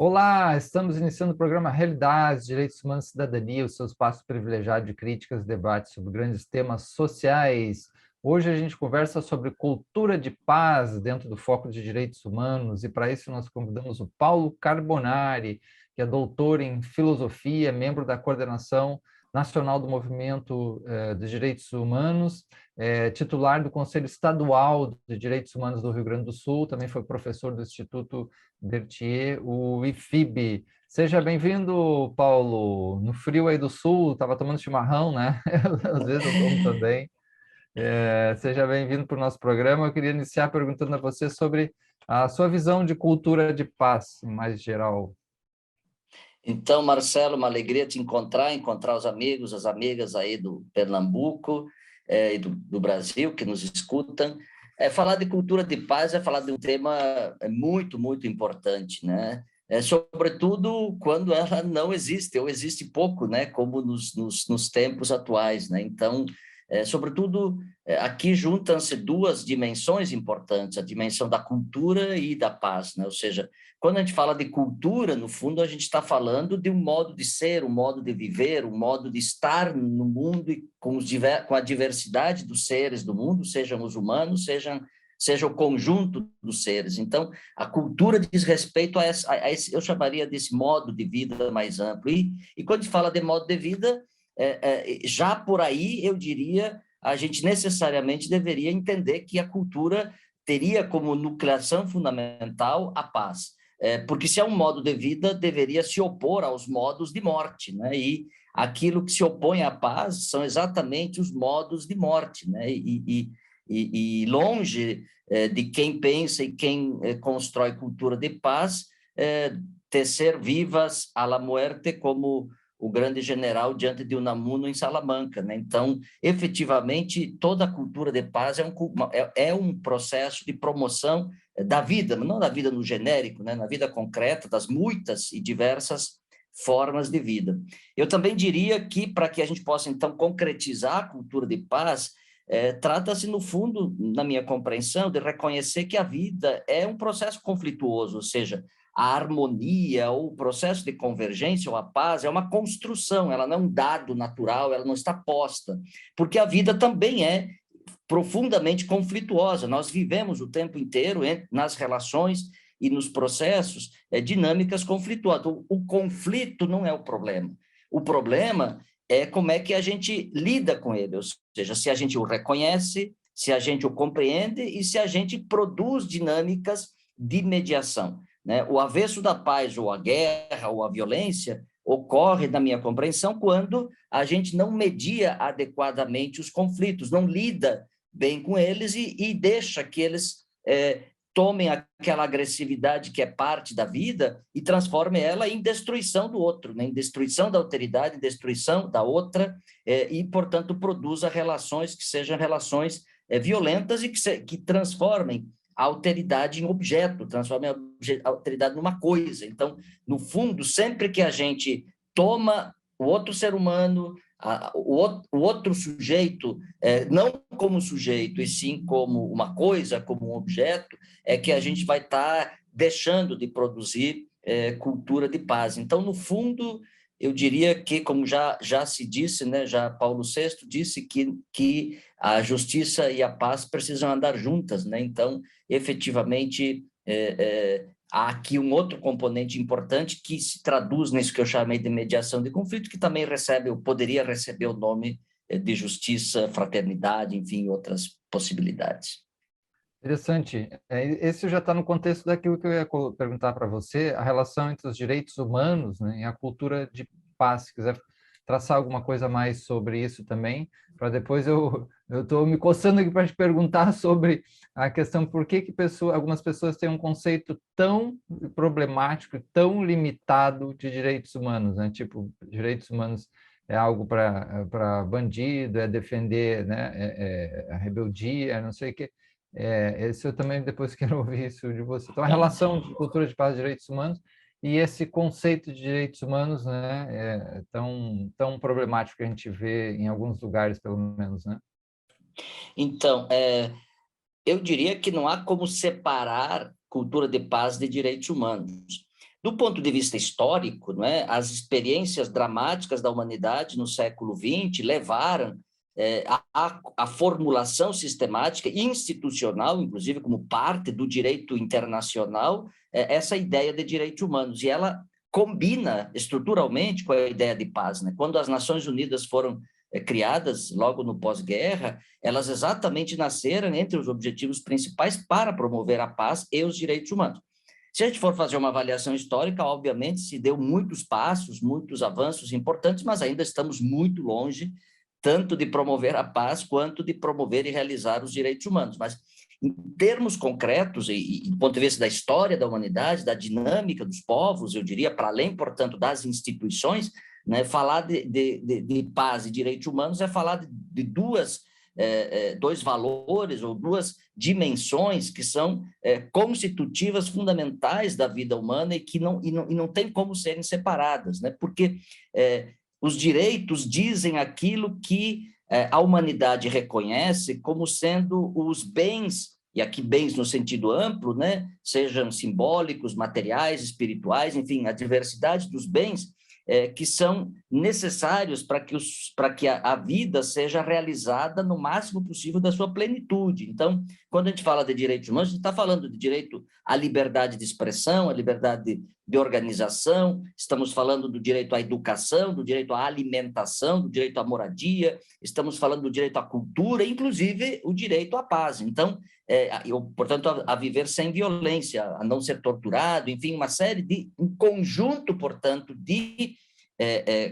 Olá, estamos iniciando o programa Realidades, Direitos Humanos e Cidadania, o seu espaço privilegiado de críticas e debates sobre grandes temas sociais. Hoje a gente conversa sobre cultura de paz dentro do foco de direitos humanos e para isso nós convidamos o Paulo Carbonari, que é doutor em filosofia, membro da coordenação nacional do Movimento de Direitos Humanos, titular do Conselho Estadual de Direitos Humanos do Rio Grande do Sul, também foi professor do Instituto Berthier, o IFIB. Seja bem-vindo, Paulo. No frio aí do sul, estava tomando chimarrão, né? Às vezes eu tomo também. Seja bem-vindo para o nosso programa. Eu queria iniciar perguntando a você sobre a sua visão de cultura de paz, em mais geral. Então, Marcelo, uma alegria te encontrar os amigos, as amigas aí do Pernambuco e do Brasil que nos escutam. Falar de cultura de paz é falar de um tema muito, muito importante, né? Sobretudo quando ela não existe, ou existe pouco, né? Como nos tempos atuais, né? Então, sobretudo, aqui juntam-se duas dimensões importantes, a dimensão da cultura e da paz, né? Ou seja, quando a gente fala de cultura, no fundo, a gente está falando de um modo de ser, um modo de viver, um modo de estar no mundo e com a diversidade dos seres do mundo, sejam os humanos, seja o conjunto dos seres. Então, a cultura diz respeito a esse, eu chamaria desse modo de vida mais amplo. E quando se fala de modo de vida, já por aí, eu diria, a gente necessariamente deveria entender que a cultura teria como nucleação fundamental a paz. Porque se é um modo de vida, deveria se opor aos modos de morte, né? E aquilo que se opõe à paz são exatamente os modos de morte, né? E longe de quem pensa e quem constrói cultura de paz, tecer vivas a la muerte como o grande general diante de Unamuno em Salamanca, né? Então, efetivamente, toda a cultura de paz é um processo de promoção da vida, mas não da vida no genérico, né? Na vida concreta, das muitas e diversas formas de vida. Eu também diria que, para que a gente possa, então, concretizar a cultura de paz, trata-se, no fundo, na minha compreensão, de reconhecer que a vida é um processo conflituoso, ou seja, a harmonia, ou o processo de convergência, ou a paz, é uma construção, ela não é um dado natural, ela não está posta, porque a vida também é profundamente conflituosa, nós vivemos o tempo inteiro nas relações e nos processos dinâmicas conflituosas. O conflito não é o problema é como é que a gente lida com ele, ou seja, se a gente o reconhece, se a gente o compreende e se a gente produz dinâmicas de mediação. Né? O avesso da paz, ou a guerra, ou a violência, ocorre, na minha compreensão, quando a gente não media adequadamente os conflitos, não lida bem com eles e deixa que eles tomem aquela agressividade que é parte da vida e transformem ela em destruição do outro, né? Em destruição da alteridade, em destruição da outra, e, portanto, produza relações que sejam relações violentas e que transformem a alteridade em objeto, transformem a alteridade numa coisa. Então, no fundo, sempre que a gente toma o outro ser humano, o outro sujeito, não como sujeito, e sim como uma coisa, como um objeto, é que a gente vai estar deixando de produzir cultura de paz. Então, no fundo, eu diria que, como já se disse, né, já Paulo VI disse que a justiça e a paz precisam andar juntas, né? Então, efetivamente, há aqui um outro componente importante que se traduz nisso que eu chamei de mediação de conflito, que também poderia receber o nome de justiça, fraternidade, enfim, outras possibilidades. Interessante. Esse já está no contexto daquilo que eu ia perguntar para você, a relação entre os direitos humanos, né, e a cultura de paz. Se quiser traçar alguma coisa mais sobre isso também, para depois eu estou me coçando aqui para te perguntar sobre a questão por que algumas pessoas têm um conceito tão problemático, tão limitado de direitos humanos, né? Tipo, direitos humanos é algo para bandido, é defender, né, a rebeldia, não sei o quê. Esse eu também depois quero ouvir isso de você. Então, a relação de cultura de paz e direitos humanos e esse conceito de direitos humanos, né, é tão problemático que a gente vê em alguns lugares, pelo menos, né? Então, eu diria que não há como separar cultura de paz de direitos humanos. do ponto de vista histórico, não é, as experiências dramáticas da humanidade no século XX levaram a formulação sistemática e institucional, inclusive como parte do direito internacional, essa ideia de direitos humanos. E ela combina estruturalmente com a ideia de paz, né? Quando as Nações Unidas foram criadas logo no pós-guerra, elas exatamente nasceram entre os objetivos principais para promover a paz e os direitos humanos. Se a gente for fazer uma avaliação histórica, obviamente se deu muitos passos, muitos avanços importantes, mas ainda estamos muito longe tanto de promover a paz quanto de promover e realizar os direitos humanos. Mas, em termos concretos, e do ponto de vista da história da humanidade, da dinâmica dos povos, eu diria, para além, portanto, das instituições, né, falar de paz e direitos humanos é falar de dois valores ou duas dimensões que são constitutivas, fundamentais da vida humana e que não tem como serem separadas, né? Porque os direitos dizem aquilo que a humanidade reconhece como sendo os bens, e aqui bens no sentido amplo, né? Sejam simbólicos, materiais, espirituais, enfim, a diversidade dos bens que são necessários para que a vida seja realizada no máximo possível da sua plenitude. Então, quando a gente fala de direitos humanos, a gente está falando de direito à liberdade de expressão, à liberdade de organização, estamos falando do direito à educação, do direito à alimentação, do direito à moradia, estamos falando do direito à cultura, inclusive o direito à paz. Então, portanto, a viver sem violência, a não ser torturado, enfim, uma série de, um conjunto, portanto, de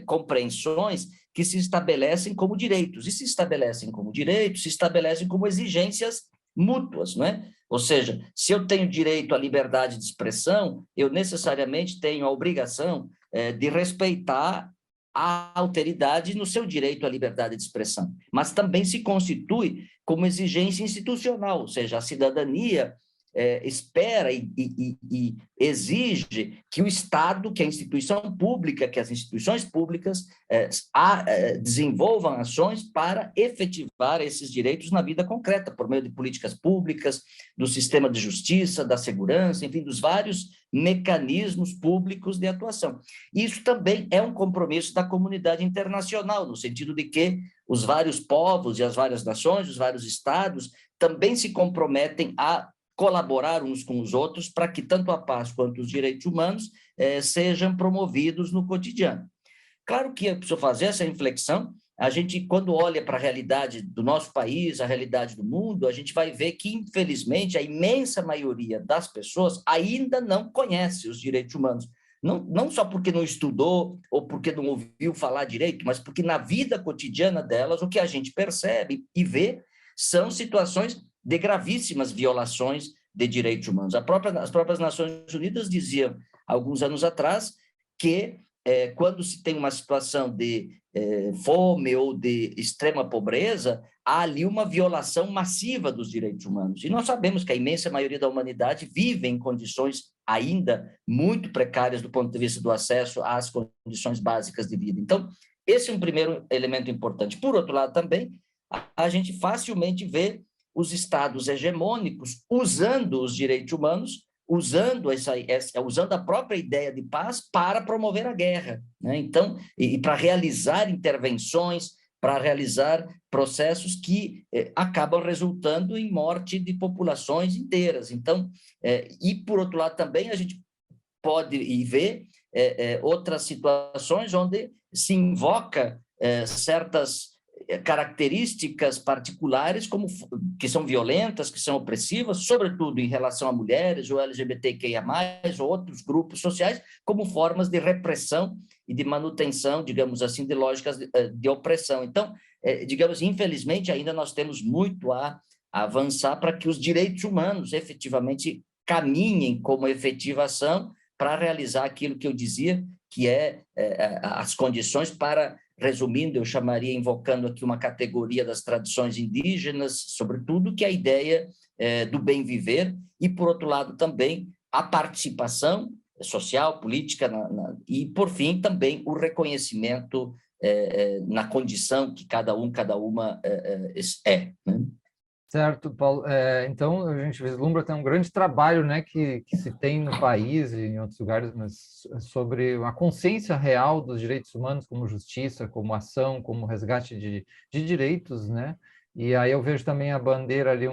compreensões que se estabelecem como direitos. E se estabelecem como direitos, se estabelecem como exigências mútuas, não é? Ou seja, se eu tenho direito à liberdade de expressão, eu necessariamente tenho a obrigação de respeitar a alteridade no seu direito à liberdade de expressão, mas também se constitui como exigência institucional, ou seja, a cidadania espera e exige que o Estado, que a instituição pública, que as instituições públicas desenvolvam ações para efetivar esses direitos na vida concreta, por meio de políticas públicas, do sistema de justiça, da segurança, enfim, dos vários mecanismos públicos de atuação. Isso também é um compromisso da comunidade internacional, no sentido de que os vários povos e as várias nações, os vários estados, também se comprometem a colaborar uns com os outros para que tanto a paz quanto os direitos humanos sejam promovidos no cotidiano. Claro que é preciso fazer essa reflexão. A gente, quando olha para a realidade do nosso país, a realidade do mundo, a gente vai ver que, infelizmente, a imensa maioria das pessoas ainda não conhece os direitos humanos. Não só porque não estudou ou porque não ouviu falar direito, mas porque na vida cotidiana delas, o que a gente percebe e vê são situações de gravíssimas violações de direitos humanos. As próprias Nações Unidas diziam, alguns anos atrás, que quando se tem uma situação de fome ou de extrema pobreza, há ali uma violação massiva dos direitos humanos. E nós sabemos que a imensa maioria da humanidade vive em condições ainda muito precárias do ponto de vista do acesso às condições básicas de vida. Então, esse é um primeiro elemento importante. Por outro lado, também, a gente facilmente vê os estados hegemônicos usando os direitos humanos, usando a própria ideia de paz para promover a guerra, né? Então, e para realizar intervenções, para realizar processos que acabam resultando em morte de populações inteiras. Então, e por outro lado também a gente pode ver outras situações onde se invoca certas características particulares que são violentas, que são opressivas, sobretudo em relação a mulheres ou LGBTQIA+, ou outros grupos sociais, como formas de repressão e de manutenção, digamos assim, de lógicas de opressão. Então, digamos, infelizmente, ainda nós temos muito a avançar para que os direitos humanos efetivamente caminhem como efetivação para realizar aquilo que eu dizia, que as condições para, resumindo, eu chamaria, invocando aqui uma categoria das tradições indígenas, sobretudo, que é a ideia do bem viver, e, por outro lado, também a participação social, política, e, por fim, também o reconhecimento na condição que cada uma né? Certo, Paulo. Então, a gente vislumbra tem um grande trabalho, né, que se tem no país e em outros lugares, mas sobre a consciência real dos direitos humanos como justiça, como ação, como resgate de direitos, né? E aí eu vejo também a bandeira ali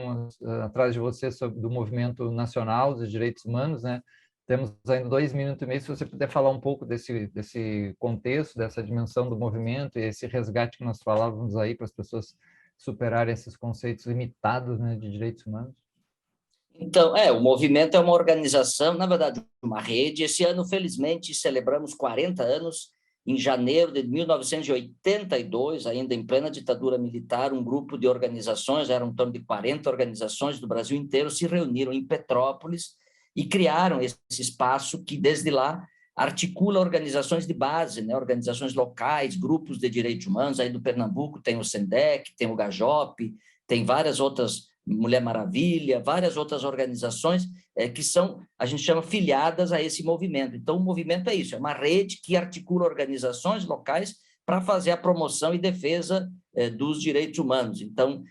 atrás de você do Movimento Nacional dos Direitos Humanos, né? Temos ainda 2 minutos e meio, se você puder falar um pouco desse contexto, dessa dimensão do movimento e esse resgate que nós falávamos aí para as pessoas superarem esses conceitos limitados, né, de direitos humanos? Então, o movimento é uma organização, na verdade, uma rede. Esse ano, felizmente, celebramos 40 anos. Em janeiro de 1982, ainda em plena ditadura militar, um grupo de organizações, eram em torno de 40 organizações do Brasil inteiro, se reuniram em Petrópolis e criaram esse espaço que, desde lá, articula organizações de base, né? Organizações locais, grupos de direitos humanos. Aí do Pernambuco tem o SENDEC, tem o GAJOP, tem várias outras, Mulher Maravilha, várias outras organizações que são, a gente chama, filiadas a esse movimento. Então, o movimento é isso, é uma rede que articula organizações locais para fazer a promoção e defesa dos direitos humanos. Então,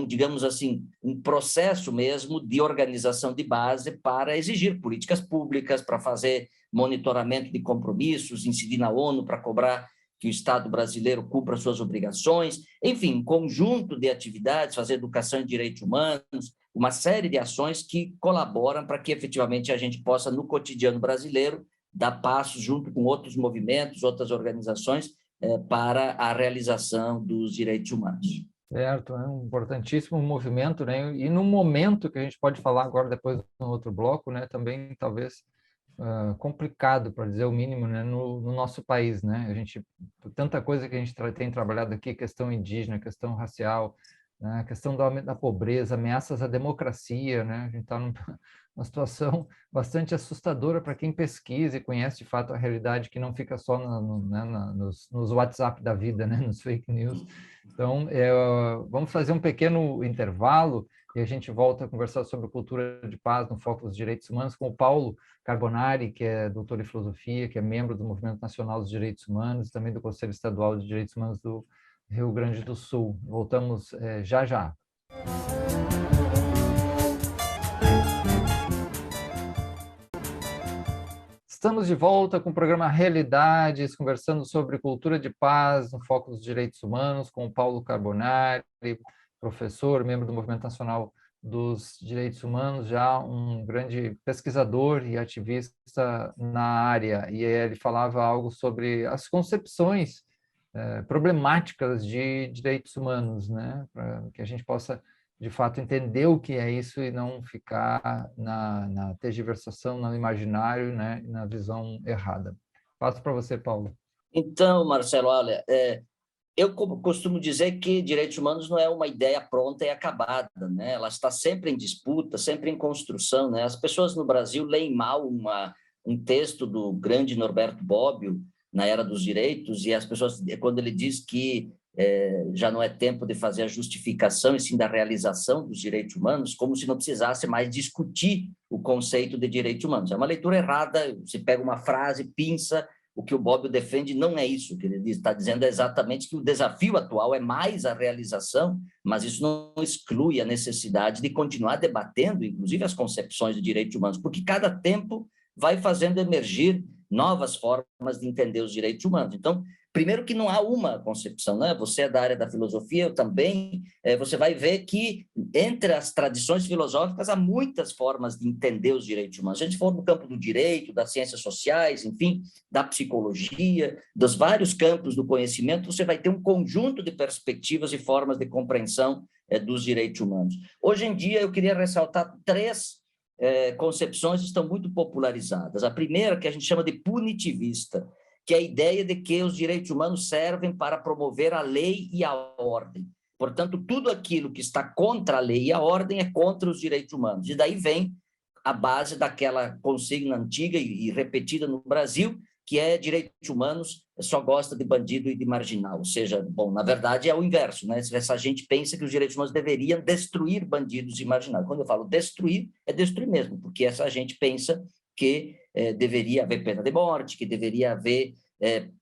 digamos assim, um processo mesmo de organização de base para exigir políticas públicas, para fazer monitoramento de compromissos, incidir na ONU para cobrar que o Estado brasileiro cumpra suas obrigações, enfim, um conjunto de atividades, fazer educação em direitos humanos, uma série de ações que colaboram para que efetivamente a gente possa, no cotidiano brasileiro, dar passos junto com outros movimentos, outras organizações, para a realização dos direitos humanos. Certo, é um importantíssimo movimento, né? E no momento que a gente pode falar agora, depois no outro bloco, né? Também talvez complicado, para dizer o mínimo, né? No nosso país, né? A gente, tanta coisa que a gente tem trabalhado aqui, questão indígena, questão racial, né? Questão da pobreza, ameaças à democracia, né? A gente está numa situação bastante assustadora para quem pesquisa e conhece de fato a realidade, que não fica só né, nos WhatsApp da vida, né? Nos fake news. Então, vamos fazer um pequeno intervalo e a gente volta a conversar sobre cultura de paz no foco dos direitos humanos com o Paulo Carbonari, que é doutor em filosofia, que é membro do Movimento Nacional dos Direitos Humanos e também do Conselho Estadual de Direitos Humanos do Rio Grande do Sul. Voltamos já já. Estamos de volta com o programa Realidades, conversando sobre cultura de paz no foco dos direitos humanos, com o Paulo Carbonari, professor, membro do Movimento Nacional dos Direitos Humanos, já um grande pesquisador e ativista na área. E ele falava algo sobre as concepções problemáticas de direitos humanos, né? Para que a gente possa de fato, entender o que é isso e não ficar na tergiversação, no imaginário, né, na visão errada. Passo para você, Paulo. Então, Marcelo, olha, eu costumo dizer que direitos humanos não é uma ideia pronta e acabada, né? Ela está sempre em disputa, sempre em construção, né? As pessoas no Brasil leem mal um texto do grande Norberto Bobbio, na Era dos Direitos, e as pessoas, quando ele diz que já não é tempo de fazer a justificação e sim da realização dos direitos humanos, como se não precisasse mais discutir o conceito de direitos humanos. É uma leitura errada, você pega uma frase, pinça, o que o Bobbio defende não é isso, o que ele está dizendo é exatamente que o desafio atual é mais a realização, mas isso não exclui a necessidade de continuar debatendo, inclusive, as concepções de direitos humanos, porque cada tempo vai fazendo emergir novas formas de entender os direitos humanos. Então, primeiro que não há uma concepção, né? Você é da área da filosofia, eu também, você vai ver que entre as tradições filosóficas há muitas formas de entender os direitos humanos. Se a gente for no campo do direito, das ciências sociais, enfim, da psicologia, dos vários campos do conhecimento, você vai ter um conjunto de perspectivas e formas de compreensão dos direitos humanos. Hoje em dia, eu queria ressaltar três concepções que estão muito popularizadas. A primeira, que a gente chama de punitivista, que é a ideia de que os direitos humanos servem para promover a lei e a ordem. Portanto, tudo aquilo que está contra a lei e a ordem é contra os direitos humanos. E daí vem a base daquela consigna antiga e repetida no Brasil, que é direitos humanos só gosta de bandido e de marginal. Ou seja, bom, na verdade é o inverso, né? Essa gente pensa que os direitos humanos deveriam destruir bandidos e marginais. Quando eu falo destruir, é destruir mesmo, porque essa gente pensa que deveria haver pena de morte, que deveria haver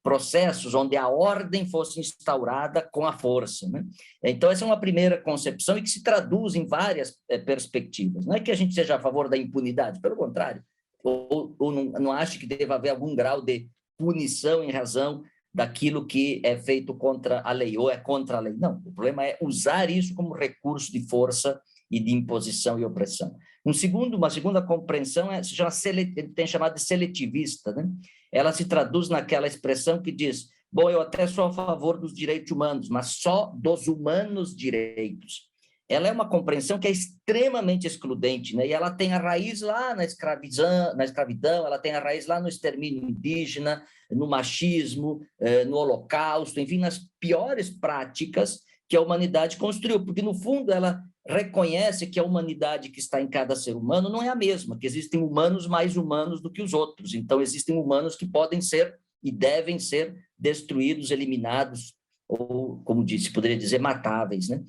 processos onde a ordem fosse instaurada com a força, né? Então, essa é uma primeira concepção e que se traduz em várias perspectivas. Não é que a gente seja a favor da impunidade, pelo contrário, ou não acho que deva haver algum grau de punição em razão daquilo que é feito contra a lei, ou é contra a lei. Não, o problema é usar isso como recurso de força e de imposição e opressão. Uma segunda compreensão tem chamado de seletivista, né? Ela se traduz naquela expressão que diz, bom, eu até sou a favor dos direitos humanos, mas só dos humanos direitos. Ela é uma compreensão que é extremamente excludente, né? E ela tem a raiz lá na escravidão, ela tem a raiz lá no extermínio indígena, no machismo, no holocausto, enfim, nas piores práticas que a humanidade construiu, porque, no fundo, ela reconhece que a humanidade que está em cada ser humano não é a mesma, que existem humanos mais humanos do que os outros. Então, existem humanos que podem ser e devem ser destruídos, eliminados, ou, como disse, poderia dizer, matáveis, né?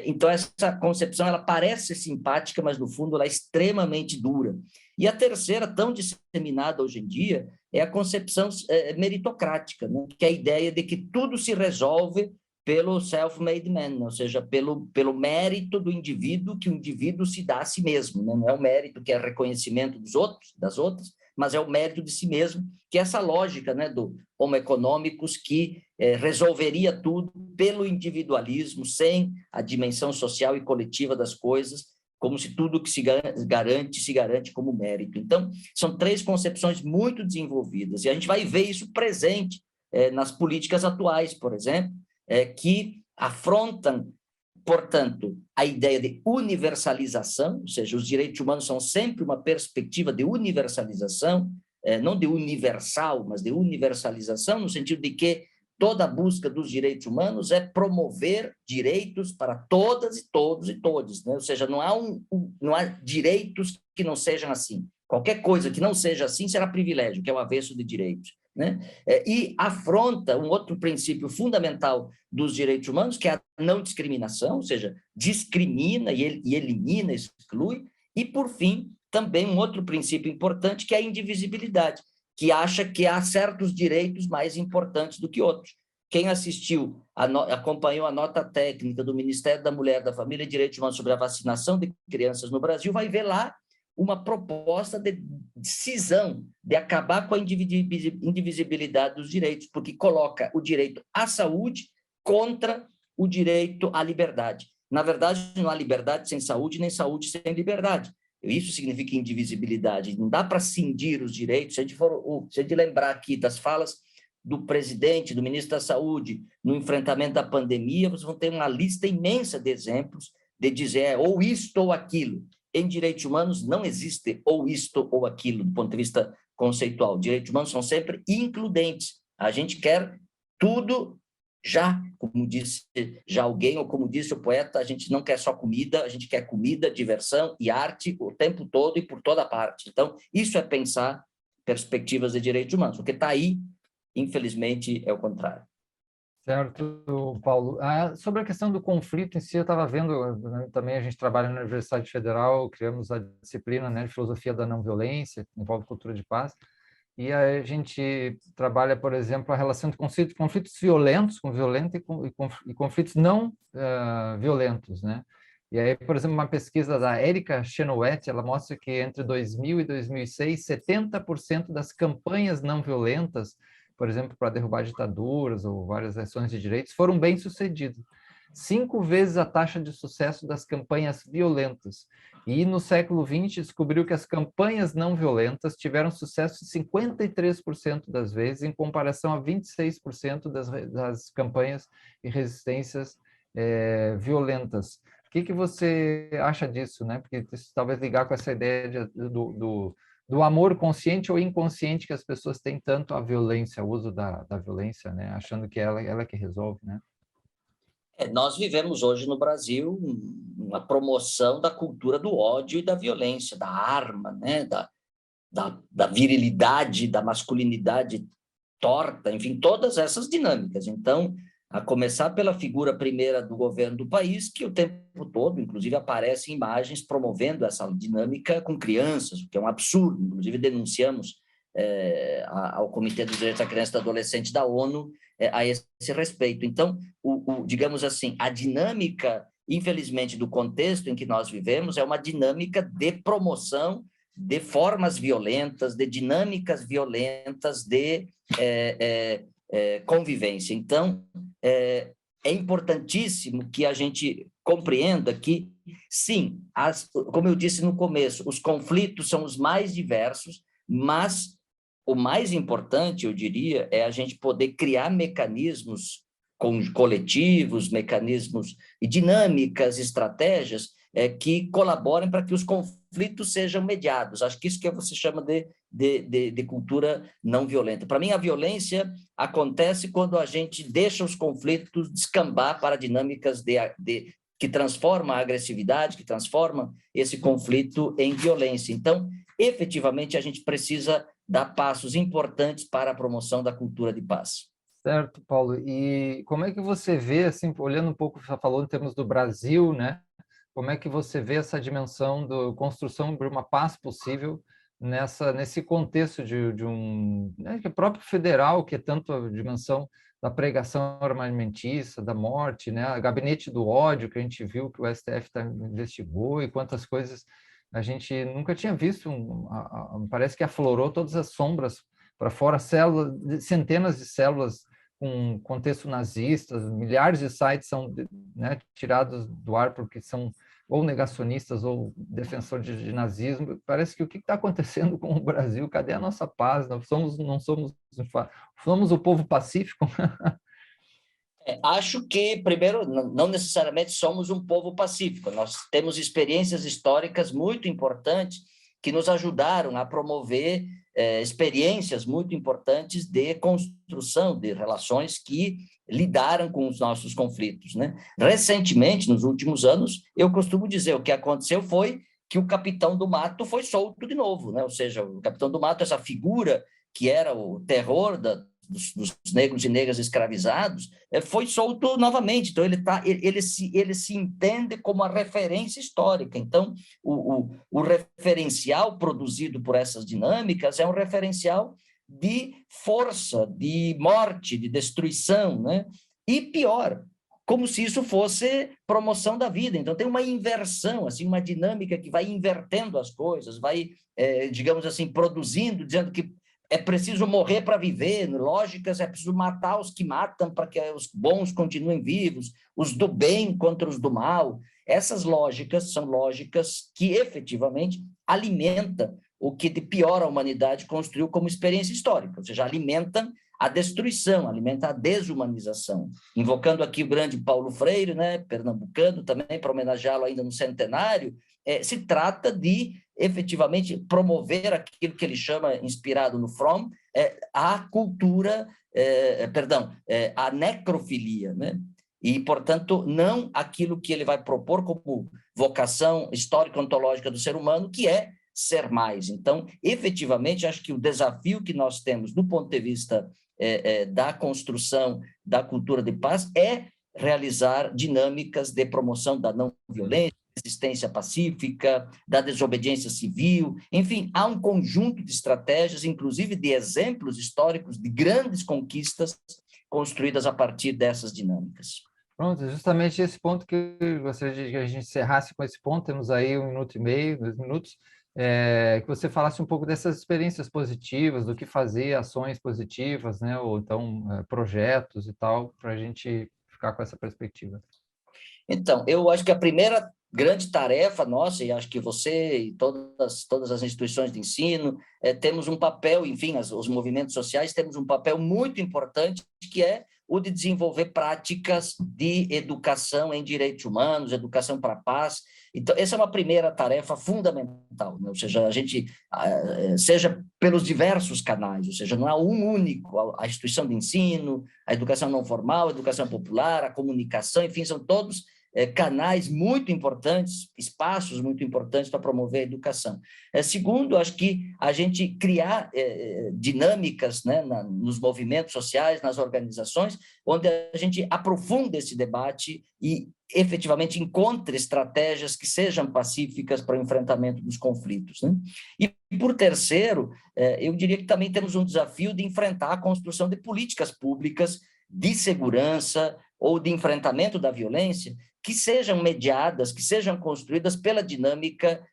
Então, essa concepção, ela parece simpática, mas, no fundo, ela é extremamente dura. E a terceira, tão disseminada hoje em dia, é a concepção meritocrática, né? Que é a ideia de que tudo se resolve pelo self-made man, ou seja, pelo mérito do indivíduo, que o indivíduo se dá a si mesmo, né? Não é o mérito que é reconhecimento dos outros, das outras, mas é o mérito de si mesmo, que é essa lógica, né, do Homo economicus, que resolveria tudo pelo individualismo, sem a dimensão social e coletiva das coisas, como se tudo que se garante como mérito. Então, são três concepções muito desenvolvidas, e a gente vai ver isso presente nas políticas atuais, por exemplo, que afrontam, portanto, a ideia de universalização, ou seja, os direitos humanos são sempre uma perspectiva de universalização, não de universal, mas de universalização, no sentido de que toda a busca dos direitos humanos é promover direitos para todas e todos e todos, né? Ou seja, não há direitos que não sejam assim. Qualquer coisa que não seja assim será privilégio, que é o avesso de direitos, né? E afronta um outro princípio fundamental dos direitos humanos, que é a não discriminação, ou seja, discrimina e elimina, exclui, e, por fim, também um outro princípio importante, que é a indivisibilidade, que acha que há certos direitos mais importantes do que outros. Quem acompanhou a nota técnica do Ministério da Mulher, da Família e Direitos Humanos sobre a vacinação de crianças no Brasil vai ver lá uma proposta de cisão, de acabar com a indivisibilidade dos direitos, porque coloca o direito à saúde contra o direito à liberdade. Na verdade, não há liberdade sem saúde, nem saúde sem liberdade. Isso significa indivisibilidade. Não dá para cindir os direitos. Se a gente lembrar aqui das falas do presidente, do ministro da Saúde, no enfrentamento da pandemia, vocês vão ter uma lista imensa de exemplos de dizer ou isto ou aquilo. Em direitos humanos não existe ou isto ou aquilo, do ponto de vista conceitual. Direitos humanos são sempre includentes. A gente quer tudo já, como disse já alguém, ou como disse o poeta, a gente não quer só comida, a gente quer comida, diversão e arte o tempo todo e por toda parte. Então, isso é pensar perspectivas de direitos humanos. O que está aí, infelizmente, é o contrário. Certo, Paulo. Sobre a questão do conflito em si, eu estava vendo, né, também a gente trabalha na Universidade Federal, criamos a disciplina, né, de Filosofia da Não Violência, que envolve cultura de paz, e a gente trabalha, por exemplo, a relação de conflitos violentos com violento e conflitos não violentos, né? E aí, por exemplo, uma pesquisa da Erika Chenoweth, ela mostra que entre 2000 e 2006, 70% das campanhas não violentas, por exemplo, para derrubar ditaduras ou várias ações de direitos, foram bem-sucedidas. 5 vezes a taxa de sucesso das campanhas violentas. E no século XX descobriu que as campanhas não violentas tiveram sucesso 53% das vezes, em comparação a 26% das campanhas e resistências violentas. O que você acha disso, né? Porque isso talvez ligar com essa ideia do amor consciente ou inconsciente que as pessoas têm tanto à violência, o uso da violência, né? Achando que ela que resolve, né? Nós vivemos hoje no Brasil uma promoção da cultura do ódio e da violência, da arma, né? da virilidade, da masculinidade torta, enfim, todas essas dinâmicas. Então, a começar pela figura primeira do governo do país, que o tempo todo, inclusive, aparecem imagens promovendo essa dinâmica com crianças, o que é um absurdo. Inclusive, denunciamos ao Comitê dos Direitos da Criança e do Adolescente da ONU a esse respeito. Então, digamos assim, a dinâmica, infelizmente, do contexto em que nós vivemos é uma dinâmica de promoção de formas violentas, de dinâmicas violentas de convivência. Então, é importantíssimo que a gente compreenda que, sim, como eu disse no começo, os conflitos são os mais diversos, mas o mais importante, eu diria, é a gente poder criar mecanismos coletivos, mecanismos e dinâmicas, estratégias que colaborem para que os conflitos sejam mediados. Acho que isso que você chama de cultura não violenta. Para mim, a violência acontece quando a gente deixa os conflitos descambar para dinâmicas que transformam a agressividade, que transformam esse conflito em violência. Então, efetivamente, a gente precisa dar passos importantes para a promoção da cultura de paz. Certo, Paulo. E como é que você vê, assim, olhando um pouco, você falou em termos do Brasil, né? Como é que você vê essa dimensão da construção de uma paz possível nesse contexto de um, né, que é próprio federal, que é tanto a dimensão da pregação armamentista, da morte, né? O gabinete do ódio, que a gente viu que o STF investigou, e quantas coisas a gente nunca tinha visto. Parece que aflorou todas as sombras para fora, centenas de células com contexto nazista, milhares de sites são, né, tirados do ar porque são ou negacionistas ou defensores de nazismo. Parece que o que está acontecendo com o Brasil? Cadê a nossa paz? Não somos o povo pacífico? Acho que, primeiro, não necessariamente somos um povo pacífico. Nós temos experiências históricas muito importantes que nos ajudaram a promover experiências muito importantes de construção de relações que lidaram com os nossos conflitos, né? Recentemente, nos últimos anos, eu costumo dizer, o que aconteceu foi que o Capitão do Mato foi solto de novo, né? Ou seja, o Capitão do Mato, essa figura que era o terror dos negros e negras escravizados, foi solto novamente. Então, ele se entende como a referência histórica. Então, o referencial produzido por essas dinâmicas é um referencial de força, de morte, de destruição, né? E pior, como se isso fosse promoção da vida. Então, tem uma inversão, assim, uma dinâmica que vai invertendo as coisas, vai, digamos assim, produzindo, dizendo que é preciso morrer para viver, lógicas, é preciso matar os que matam para que os bons continuem vivos, os do bem contra os do mal. Essas lógicas são lógicas que efetivamente alimentam o que de pior a humanidade construiu como experiência histórica, ou seja, alimentam a destruição, alimenta a desumanização. Invocando aqui o grande Paulo Freire, né, pernambucano também, para homenageá-lo ainda no centenário, se trata de efetivamente promover aquilo que ele chama, inspirado no Fromm, a cultura, a necrofilia, né? E, portanto, não aquilo que ele vai propor como vocação histórico-ontológica do ser humano, que é ser mais. Então, efetivamente, acho que o desafio que nós temos do ponto de vista da construção da cultura de paz é realizar dinâmicas de promoção da não violência, resistência pacífica, da desobediência civil, enfim, há um conjunto de estratégias, inclusive de exemplos históricos de grandes conquistas construídas a partir dessas dinâmicas. Pronto, justamente esse ponto que eu gostaria que a gente encerrasse com esse ponto, temos aí 1 minuto e meio, 2 minutos, que você falasse um pouco dessas experiências positivas, do que fazer, ações positivas, né, ou então projetos e tal, para a gente ficar com essa perspectiva. Então, eu acho que a primeira grande tarefa nossa, e acho que você e todas as instituições de ensino, temos um papel, enfim, os movimentos sociais, temos um papel muito importante, que é o de desenvolver práticas de educação em direitos humanos, educação para a paz. Então, essa é uma primeira tarefa fundamental, né? Ou seja, a gente, seja pelos diversos canais, ou seja, não há um único, a instituição de ensino, a educação não formal, a educação popular, a comunicação, enfim, são todos canais muito importantes, espaços muito importantes para promover a educação. Segundo, acho que a gente criar dinâmicas, né, nos movimentos sociais, nas organizações, onde a gente aprofunda esse debate e efetivamente encontre estratégias que sejam pacíficas para o enfrentamento dos conflitos, né? E, por terceiro, eu diria que também temos um desafio de enfrentar a construção de políticas públicas de segurança ou de enfrentamento da violência que sejam mediadas, que sejam construídas pela dinâmica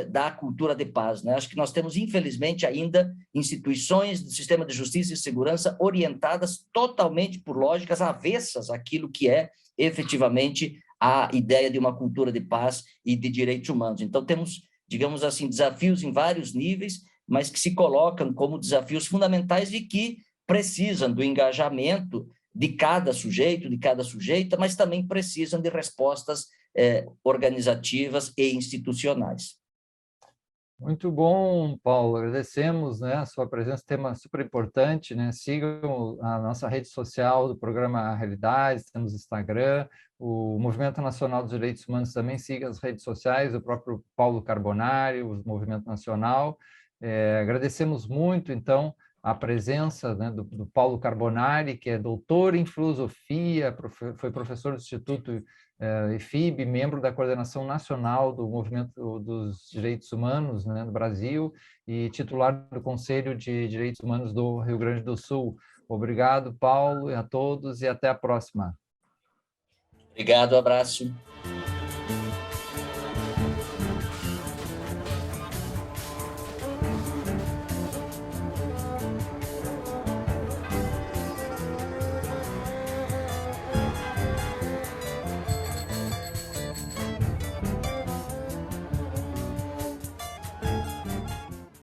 da cultura de paz, né? Acho que nós temos, infelizmente, ainda instituições do sistema de justiça e segurança orientadas totalmente por lógicas avessas àquilo que é efetivamente a ideia de uma cultura de paz e de direitos humanos. Então, temos, digamos assim, desafios em vários níveis, mas que se colocam como desafios fundamentais e que precisam do engajamento de cada sujeito, de cada sujeita, mas também precisam de respostas organizativas e institucionais. Muito bom, Paulo. Agradecemos, né, a sua presença, tema super importante, né? Sigam a nossa rede social do programa Realidades, temos Instagram, o Movimento Nacional dos Direitos Humanos também siga as redes sociais, o próprio Paulo Carbonari, o Movimento Nacional. Agradecemos muito, então, a presença, né, do Paulo Carbonari, que é doutor em filosofia, foi professor do Instituto IFIB, membro da Coordenação Nacional do Movimento dos Direitos Humanos, né, do Brasil, e titular do Conselho de Direitos Humanos do Rio Grande do Sul. Obrigado, Paulo, e a todos, e até a próxima. Obrigado, abraço.